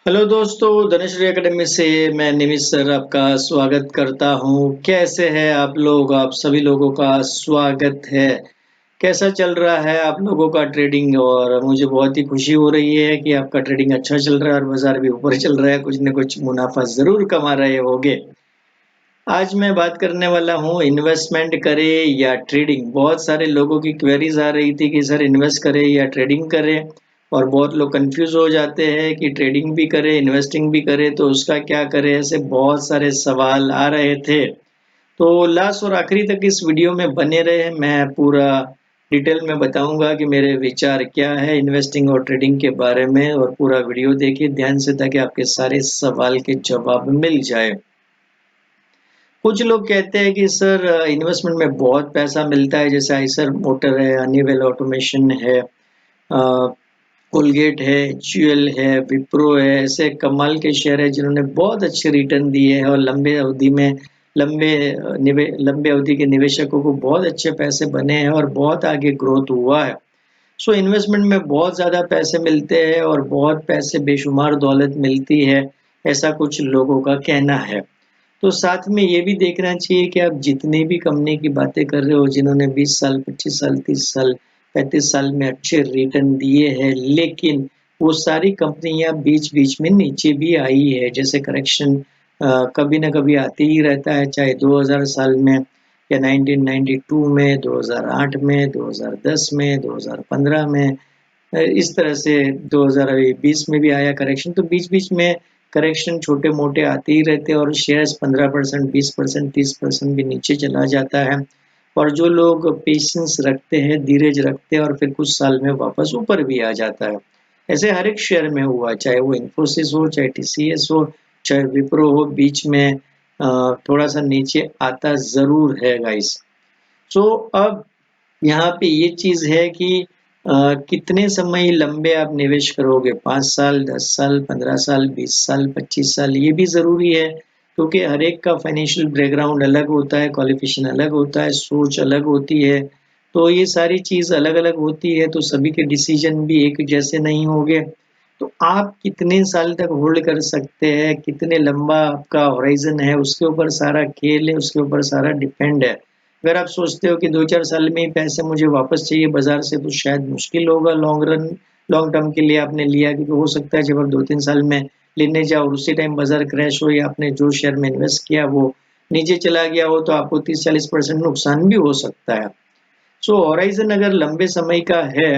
Hello दोस्तों, Dhaneshwari academy से मैं निमित सर आपका स्वागत करता हूँ। कैसे हैं आप लोग? आप सभी लोगों का स्वागत है। कैसा चल रहा है आप लोगों का ट्रेडिंग? और मुझे बहुत ही खुशी हो रही है कि आपका ट्रेडिंग अच्छा चल रहा है और बाजार भी ऊपर चल रहा है, कुछ न कुछ मुनाफा ज़रूर कमा रहे होंगे। आज मैं बात करने वाला हूँ इन्वेस्टमेंट करें या ट्रेडिंग। बहुत सारे लोगों की क्वेरीज आ रही थी कि सर इन्वेस्ट करें या ट्रेडिंग करें, और बहुत लोग कंफ्यूज हो जाते हैं कि ट्रेडिंग भी करें इन्वेस्टिंग भी करें तो उसका क्या करें। ऐसे बहुत सारे सवाल आ रहे थे। तो लास्ट और आखिरी तक इस वीडियो में बने रहे। मैं पूरा डिटेल में बताऊंगा कि मेरे विचार क्या है इन्वेस्टिंग और ट्रेडिंग के बारे में, और पूरा वीडियो देखिए ध्यान से ताकि आपके सारे सवाल के जवाब मिल जाए। कुछ लोग कहते हैं कि सर इन्वेस्टमेंट में बहुत पैसा मिलता है, जैसे आइसर मोटर है, हनीवेल ऑटोमेशन है, कोलगेट है, एचयूएल है, विप्रो है। ऐसे कमाल के शेयर है जिन्होंने बहुत अच्छे रिटर्न दिए हैं और लंबे अवधि में लंबे अवधि के निवेशकों को बहुत अच्छे पैसे बने हैं और बहुत आगे ग्रोथ हुआ है। सो इन्वेस्टमेंट में बहुत ज़्यादा पैसे मिलते हैं और बहुत पैसे बेशुमार दौलत मिलती है, ऐसा कुछ लोगों का कहना है। तो साथ में ये भी देखना चाहिए कि आप जितनी भी कंपनी की बातें कर रहे हो, जिन्होंने 20 साल, 25 साल, 30 साल, 35 साल में अच्छे रिटर्न दिए हैं, लेकिन वो सारी कंपनियां बीच-बीच में नीचे भी आई है। जैसे करेक्शन कभी ना कभी आते ही रहता है, चाहे 2000 साल में या 1992 में, 2008 में, 2010 में, 2015 में, इस तरह से 2020 में भी आया करेक्शन। तो बीच-बीच में करेक्शन छोटे-मोटे आते ही रहते हैं और शेयर्स 15%, 20%, 30% भी नीचे चला जाता है। और जो लोग पेशेंस रखते हैं, धीरज रखते हैं, और फिर कुछ साल में वापस ऊपर भी आ जाता है। ऐसे हर एक शेयर में हुआ, चाहे वो इन्फोसिस हो, चाहे टीसीएस हो, चाहे विप्रो हो, बीच में थोड़ा-सा नीचे आता ज़रूर है गाइस। सो अब यहाँ पे ये चीज़ है कि कितने समय लंबे आप निवेश करोगे, 5 साल, 10 साल, 15 साल, 20 साल, 25 साल, ये भी ज़रूरी है, क्योंकि हर एक का फाइनेंशियल बैकग्राउंड अलग होता है, क्वालिफ़िकेशन अलग होता है, सोच अलग होती है। तो ये सारी चीज़ अलग-अलग होती है, तो सभी के डिसीज़न भी एक जैसे नहीं होंगे। तो आप कितने साल तक होल्ड कर सकते हैं, कितने लंबा आपका हॉराइज़न है, उसके ऊपर सारा खेल है, उसके ऊपर सारा डिपेंड है। अगर आप सोचते हो कि 2-4 साल में ही पैसे मुझे वापस चाहिए बाज़ार से, तो शायद मुश्किल होगा। लॉन्ग टर्म के लिए आपने लिया, क्योंकि हो सकता है जब आप 2-3 साल में लेने जाओ और उसी टाइम बाज़ार क्रैश हो, या आपने जो शेयर में इन्वेस्ट किया वो नीचे चला गया हो, तो आपको 30-40% नुकसान भी हो सकता है। सो हॉराइज़न अगर लंबे समय का है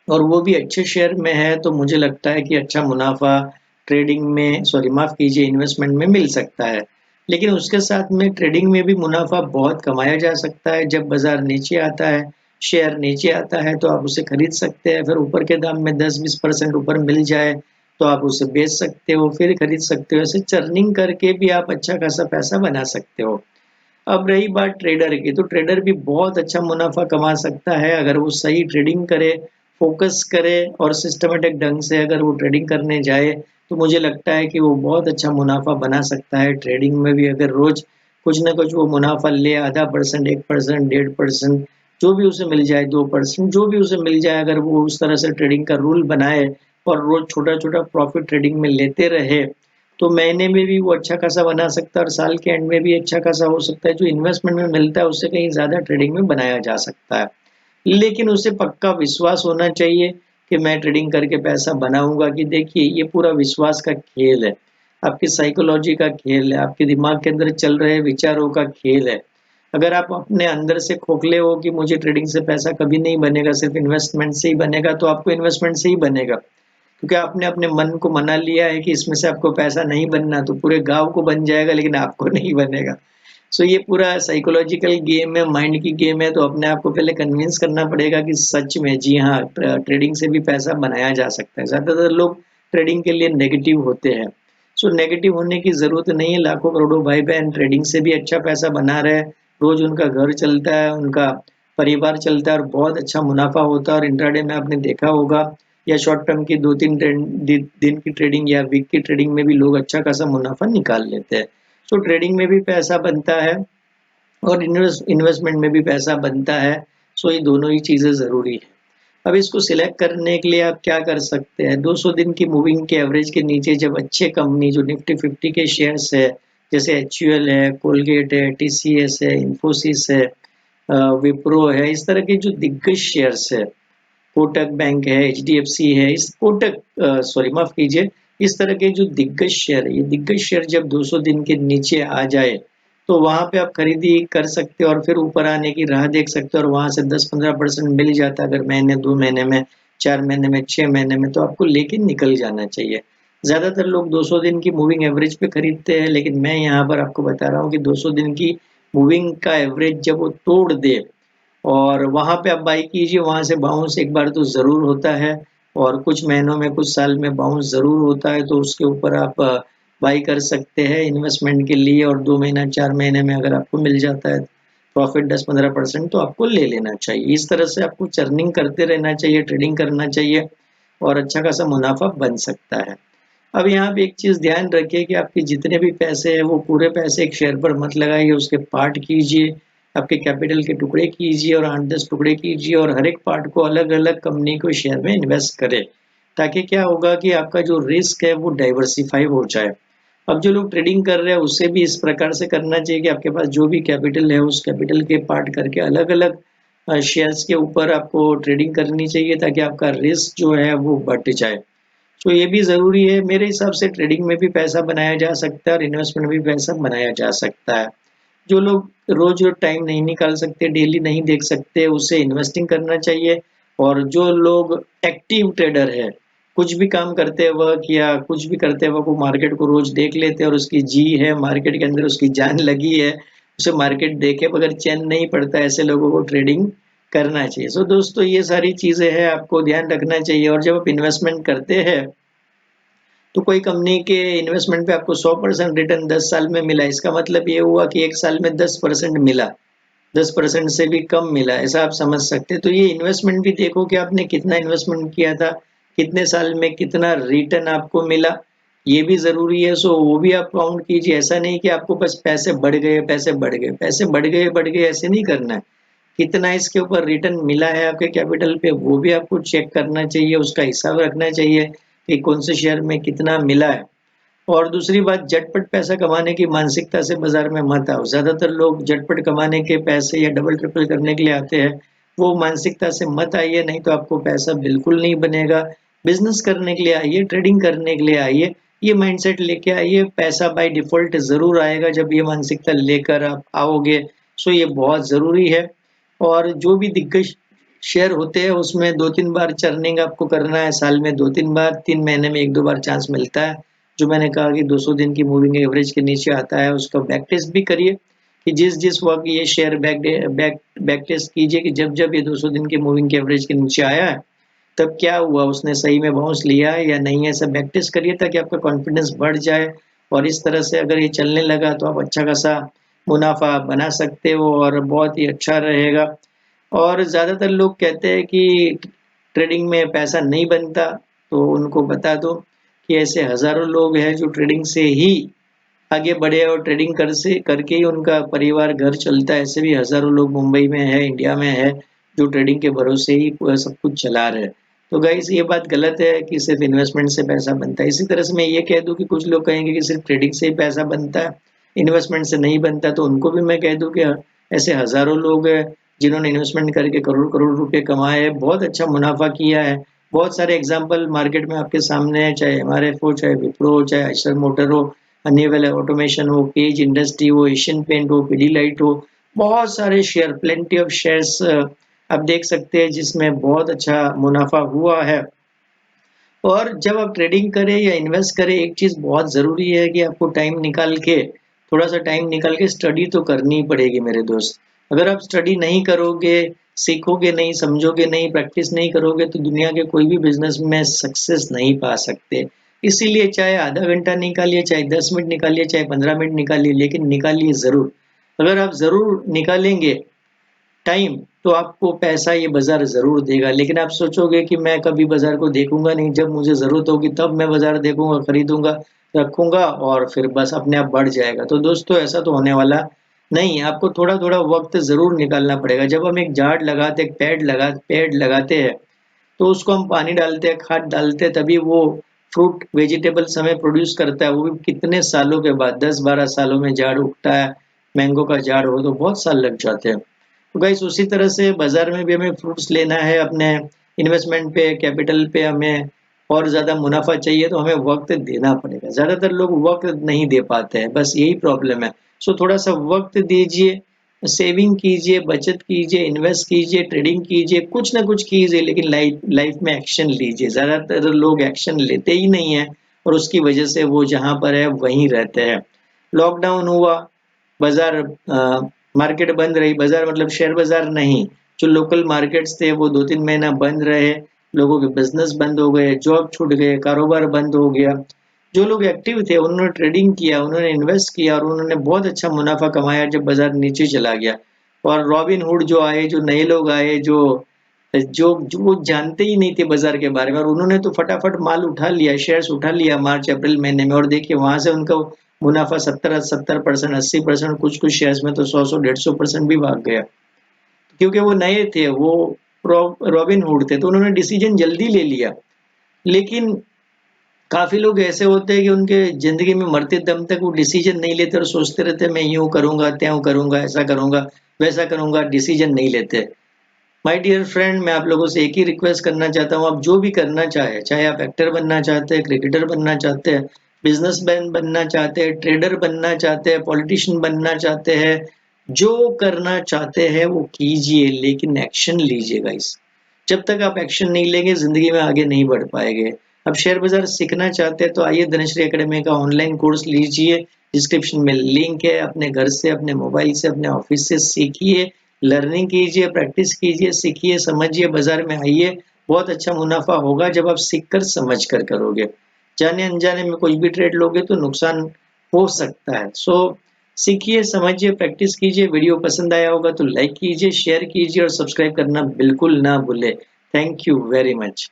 और वो भी अच्छे शेयर में है, तो मुझे लगता है कि अच्छा मुनाफ़ा ट्रेडिंग में, सॉरी माफ़ कीजिए, इन्वेस्टमेंट में मिल सकता है। लेकिन उसके साथ में ट्रेडिंग में भी मुनाफ़ा बहुत कमाया जा सकता है। जब बाज़ार नीचे आता है, शेयर नीचे आता है, तो आप उसे खरीद सकते हैं। फिर ऊपर के दाम में 10-20% ऊपर मिल जाए, तो आप उसे बेच सकते हो, फिर खरीद सकते हो। ऐसे चर्निंग करके भी आप अच्छा खासा पैसा बना सकते हो। अब रही बात ट्रेडर की, तो ट्रेडर भी बहुत अच्छा मुनाफा कमा सकता है अगर वो सही ट्रेडिंग करे, फोकस करे और सिस्टमेटिक ढंग से अगर वो ट्रेडिंग करने जाए, तो मुझे लगता है कि वो बहुत अच्छा मुनाफा बना सकता है। ट्रेडिंग में भी अगर रोज कुछ ना कुछ वो मुनाफा ले, आधा परसेंट, 1%, 1.5%, जो भी उसे मिल जाए, 2%, जो भी उसे मिल जाए, अगर वो उस तरह से ट्रेडिंग का रूल बनाए और रोज छोटा छोटा प्रॉफिट ट्रेडिंग में लेते रहे, तो महीने में भी वो अच्छा खासा बना सकता है और साल के एंड में भी अच्छा खासा हो सकता है। जो इन्वेस्टमेंट में मिलता है उससे कहीं ज़्यादा ट्रेडिंग में बनाया जा सकता है। लेकिन उसे पक्का विश्वास होना चाहिए कि मैं ट्रेडिंग करके पैसा बनाऊँगा। कि देखिए ये पूरा विश्वास का खेल है, आपकी साइकोलॉजी का खेल है, आपके दिमाग के अंदर चल रहे विचारों का खेल है। अगर आप अपने अंदर से खोखले हो कि मुझे ट्रेडिंग से पैसा कभी नहीं बनेगा, सिर्फ़ इन्वेस्टमेंट से ही बनेगा, तो आपको इन्वेस्टमेंट से ही बनेगा। क्योंकि आपने अपने मन को मना लिया है कि इसमें से आपको पैसा नहीं बनना, तो पूरे गाँव को बन जाएगा लेकिन आपको नहीं बनेगा। सो ये पूरा साइकोलॉजिकल गेम है, माइंड की गेम है, तो अपने आप को पहले कन्विंस करना पड़ेगा कि सच में जी हाँ, ट्रेडिंग से भी पैसा बनाया जा सकता है। ज़्यादातर लोग ट्रेडिंग के लिए नेगेटिव होते हैं। सो नेगेटिव होने की ज़रूरत नहीं है, लाखों करोड़ों भाई-बहन ट्रेडिंग से भी अच्छा पैसा बना रहे हैं। रोज़ उनका घर चलता है, उनका परिवार चलता है और बहुत अच्छा मुनाफ़ा होता है। और इंट्राडे में आपने देखा होगा, या शॉर्ट टर्म की 2-3 दिन की ट्रेडिंग या वीक की ट्रेडिंग में भी लोग अच्छा खासा मुनाफ़ा निकाल लेते हैं। सो ट्रेडिंग में भी पैसा बनता है और इन्वेस्टमेंट में भी पैसा बनता है। सो ये दोनों ही चीज़ें ज़रूरी है। अब इसको सिलेक्ट करने के लिए आप क्या कर सकते हैं, 200 दिन की मूविंग के एवरेज के नीचे जब अच्छे कंपनी जो निफ्टी 50 के शेयर्स है, जैसे एचयूएल है, कोलगेट है, टीसीएस है, इन्फोसिस है, विप्रो है, इस तरह के जो दिग्गज शेयर्स है, कोटक बैंक है, एचडीएफसी है, इस कोटक सॉरी माफ कीजिए, इस तरह के जो दिग्गज शेयर है, ये दिग्गज शेयर जब 200 दिन के नीचे आ जाए तो वहां पे आप खरीदी कर सकते हो और फिर ऊपर आने की राह देख सकते हो और वहां से 10-15% मिल जाता है, अगर महीने 2 महीने में, 4 महीने में, 6 महीने में, तो आपको लेके निकल जाना चाहिए। ज्यादातर लोग 200 दिन की मूविंग एवरेज पे खरीदते हैं, लेकिन मैं यहाँ पर आपको बता रहा हूँ कि 200 दिन की मूविंग का एवरेज जब वो तोड़ दे और वहाँ पे आप बाई कीजिए, वहाँ से बाउंस एक बार तो ज़रूर होता है और कुछ महीनों में, कुछ साल में बाउंस ज़रूर होता है, तो उसके ऊपर आप बाई कर सकते हैं इन्वेस्टमेंट के लिए और 2 महीना, 4 महीने में अगर आपको मिल जाता है प्रॉफिट 10-15% तो आपको ले लेना चाहिए। इस तरह से आपको चर्निंग करते रहना चाहिए, ट्रेडिंग करना चाहिए और अच्छा खासा मुनाफा बन सकता है। अब यहाँ पे एक चीज़ ध्यान रखिए कि आपके जितने भी पैसे हैं वो पूरे पैसे एक शेयर पर मत लगाइए, उसके पार्ट कीजिए, आपके कैपिटल के टुकड़े कीजिए और 8-10 टुकड़े कीजिए और हर एक पार्ट को अलग-अलग कंपनी को शेयर में इन्वेस्ट करें। ताकि क्या होगा कि आपका जो रिस्क है वो डाइवर्सिफाई हो जाए। अब जो लोग ट्रेडिंग कर रहे हैं उससे भी इस प्रकार से करना चाहिए कि आपके पास जो भी कैपिटल है उस कैपिटल के पार्ट करके अलग-अलग शेयर्स के ऊपर आपको ट्रेडिंग करनी चाहिए ताकि आपका रिस्क जो है वो बढ़ जाए। तो ये भी ज़रूरी है, मेरे हिसाब से ट्रेडिंग में भी पैसा बनाया जा सकता है और इन्वेस्टमेंट में भी पैसा बनाया जा सकता है। जो लोग रोज़ टाइम नहीं निकाल सकते, डेली नहीं देख सकते, उसे इन्वेस्टिंग करना चाहिए और जो लोग एक्टिव ट्रेडर है, कुछ भी काम करते वक़्त या कुछ भी करते वक़्त वो मार्केट को रोज़ देख लेते हैं और उसकी जी है, मार्केट के अंदर उसकी जान लगी है, उसे मार्केट देखे बगैर चैन नहीं पड़ता, ऐसे लोगों को ट्रेडिंग करना चाहिए। सो दोस्तों ये सारी चीज़ें हैं, आपको ध्यान रखना चाहिए और जब आप इन्वेस्टमेंट करते हैं तो कोई कंपनी के इन्वेस्टमेंट पे आपको 100% रिटर्न 10 साल में मिला, इसका मतलब ये हुआ कि 1 साल में 10% मिला, 10% से भी कम मिला, ऐसा आप समझ सकते हैं। तो ये इन्वेस्टमेंट भी देखो कि आपने कितना इन्वेस्टमेंट किया था, कितने साल में कितना रिटर्न आपको मिला, ये भी ज़रूरी है। सो वो भी आप काउंट कीजिए, ऐसा नहीं कि आपको बस पैसे बढ़ गए, पैसे बढ़ गए, पैसे बढ़ गए ऐसे नहीं करना है। कितना इसके ऊपर रिटर्न मिला है आपके कैपिटल पे वो भी आपको चेक करना चाहिए, उसका हिसाब रखना चाहिए कि कौन से शेयर में कितना मिला है। और दूसरी बात, झटपट पैसा कमाने की मानसिकता से बाजार में मत आओ। ज़्यादातर लोग झटपट कमाने के पैसे या डबल ट्रिपल करने के लिए आते हैं, वो मानसिकता से मत आइए, नहीं तो आपको पैसा बिल्कुल नहीं बनेगा। बिजनेस करने के लिए आइए, ट्रेडिंग करने के लिए आइए, ये माइंडसेट लेके आइए, पैसा बाय डिफॉल्ट ज़रूर आएगा जब ये मानसिकता लेकर आप आओगे। सो ये बहुत ज़रूरी है और जो भी दिग्गज शेयर होते हैं उसमें 2-3 बार चर्निंग आपको करना है, साल में 2-3 बार, 3 महीने में 1-2 बार चांस मिलता है। जो मैंने कहा कि 200 दिन की मूविंग एवरेज के नीचे आता है, उसका बैक टेस्ट भी करिए कि जिस-जिस वक़्त ये शेयर बैक टेस्ट कीजिए कि जब-जब ये 200 दिन की मूविंग के एवरेज के नीचे आया है, तब क्या हुआ, उसने सही में बाउंस लिया है या नहीं है, सब बैक टेस्ट करिए ताकि आपका कॉन्फिडेंस बढ़ जाए और इस तरह से अगर ये चलने लगा तो आप अच्छा खासा मुनाफ़ा बना सकते हो और बहुत ही अच्छा रहेगा। और ज़्यादातर लोग कहते हैं कि ट्रेडिंग में पैसा नहीं बनता, तो उनको बता दो कि ऐसे हज़ारों लोग हैं जो ट्रेडिंग से ही आगे बढ़े और ट्रेडिंग करके ही उनका परिवार घर चलता है। ऐसे भी हज़ारों लोग मुंबई में है, इंडिया में है, जो ट्रेडिंग के भरोसे ही पूरा सब कुछ चला रहे हैं। तो गाइज़ ये बात गलत है कि सिर्फ़ इन्वेस्टमेंट से पैसा बनता है। इसी तरह से मैं ये कह दूँ कि कुछ लोग कहेंगे कि सिर्फ़ ट्रेडिंग से ही पैसा बनता है, इन्वेस्टमेंट से नहीं बनता, तो उनको भी मैं कह दूँ कि ऐसे हज़ारों लोग हैं जिन्होंने इन्वेस्टमेंट करके करोड़-करोड़ रुपए कमाए हैं, बहुत अच्छा मुनाफ़ा किया है। बहुत सारे एग्ज़ाम्पल मार्केट में आपके सामने हैं, चाहे एमआरएफ हो, चाहे विप्रो हो, चाहे आइशर मोटर हो, हनीवेल ऑटोमेशन हो, पेज इंडस्ट्री हो, एशियन पेंट हो, पिडिलाइट हो, बहुत सारे शेयर, प्लेंटी ऑफ शेयर्स आप देख सकते हैं जिसमें बहुत अच्छा मुनाफ़ा हुआ है। और जब आप ट्रेडिंग करें या इन्वेस्ट करें, एक चीज़ बहुत ज़रूरी है कि आपको टाइम निकाल के, थोड़ा-सा टाइम निकाल के स्टडी तो करनी ही पड़ेगी मेरे दोस्त। अगर आप स्टडी नहीं करोगे, सीखोगे नहीं, समझोगे नहीं, प्रैक्टिस नहीं करोगे तो दुनिया के कोई भी बिज़नेस में सक्सेस नहीं पा सकते। इसीलिए चाहे आधा घंटा निकालिए, चाहे 10 मिनट निकालिए, चाहे 15 मिनट निकालिए, लेकिन निकालिए ज़रूर। अगर आप ज़रूर निकालेंगे टाइम, तो आपको पैसा ये बाज़ार ज़रूर देगा। लेकिन आप सोचोगे कि मैं कभी बाज़ार को देखूँगा नहीं, जब मुझे ज़रूरत होगी तब मैं बाज़ार देखूँगा, खरीदूँगा, रखूँगा और फिर बस अपने आप बढ़ जाएगा। तो दोस्तों ऐसा तो होने वाला नहीं है, आपको थोड़ा-थोड़ा वक़्त ज़रूर निकालना पड़ेगा। जब हम एक झाड़ लगाते, एक पेड़ लगाते हैं, तो उसको हम पानी डालते हैं, खाद डालते हैं, तभी वो फ्रूट वेजिटेबल्स हमें प्रोड्यूस करता है, वो भी कितने सालों के बाद, 10-12 सालों में झाड़ उगता है। मैंगो का झाड़ हो तो बहुत साल लग जाते हैं। तो गाइस उसी तरह से बाजार में भी हमें फ्रूट्स लेना है, अपने इन्वेस्टमेंट पे, कैपिटल पे हमें और ज़्यादा मुनाफा चाहिए तो हमें वक्त देना पड़ेगा। ज़्यादातर लोग वक्त नहीं दे पाते हैं, बस यही प्रॉब्लम है। सो थोड़ा सा वक्त दीजिए, सेविंग कीजिए, बचत कीजिए, इन्वेस्ट कीजिए, ट्रेडिंग कीजिए, कुछ ना कुछ कीजिए, लेकिन लाइफ लाइफ में एक्शन लीजिए। ज़्यादातर लोग एक्शन लेते ही नहीं है और उसकी वजह से वो जहाँ पर है वहीं रहते हैं। लॉकडाउन हुआ, बाजार मार्केट बंद रही, बाजार मतलब शेयर बाजार नहीं, जो लोकल मार्केट्स थे वो 2-3 महीना बंद रहे, लोगों के बिजनेस बंद हो गए, जॉब छूट गए, कारोबार बंद हो गया। जो लोग एक्टिव थे उन्होंने ट्रेडिंग किया, उन्होंने इन्वेस्ट किया और उन्होंने बहुत अच्छा मुनाफा कमाया जब बाजार नीचे चला गया। और रॉबिन हुड जो आए, जो नए लोग आए, जो जो जो वो जानते ही नहीं थे बाजार के बारे में और उन्होंने तो फटाफट माल उठा लिया, शेयर्स उठा लिया मार्च अप्रैल महीने में और देखिए वहां से उनका मुनाफा 70% 80%, कुछ कुछ शेयर्स में तो 100 150% भी भाग गया, क्योंकि वो नए थे, वो रॉबिन हुड थे, तो उन्होंने डिसीजन जल्दी ले लिया। लेकिन काफी लोग ऐसे होते हैं कि उनके जिंदगी में मरते दम तक वो डिसीजन नहीं लेते और सोचते रहते हैं मैं यूं करूंगा, त्यों करूंगा, ऐसा करूंगा, वैसा करूंगा, डिसीजन नहीं लेते। माय डियर फ्रेंड, मैं आप लोगों से एक ही रिक्वेस्ट करना चाहता हूँ, आप जो भी करना चाहे, चाहे आप एक्टर बनना चाहते हैं, क्रिकेटर बनना चाहते हैं, बिजनेसमैन बनना चाहते हैं, ट्रेडर बनना चाहते हैं, पॉलिटिशियन बनना चाहते हैं, जो करना चाहते हैं वो कीजिए, लेकिन एक्शन लीजिए गाइस। जब तक आप एक्शन नहीं लेंगे जिंदगी में आगे नहीं बढ़ पाएंगे। अब शेयर बाजार सीखना चाहते हैं तो आइए धनश्री एकेडमी का ऑनलाइन कोर्स लीजिए, डिस्क्रिप्शन में लिंक है, अपने घर से, अपने मोबाइल से, अपने ऑफिस से सीखिए, लर्निंग कीजिए, प्रैक्टिस कीजिए, सीखिए, समझिए, बाजार में आइए। बहुत अच्छा मुनाफा होगा जब आप सीख कर समझ कर करोगे। जाने अनजाने में कुछ भी ट्रेड लोगे तो नुकसान हो सकता है। सो सीखिए, समझिए, प्रैक्टिस कीजिए। वीडियो पसंद आया होगा तो लाइक कीजिए, शेयर कीजिए और सब्सक्राइब करना बिल्कुल ना भूले। Thank you very much.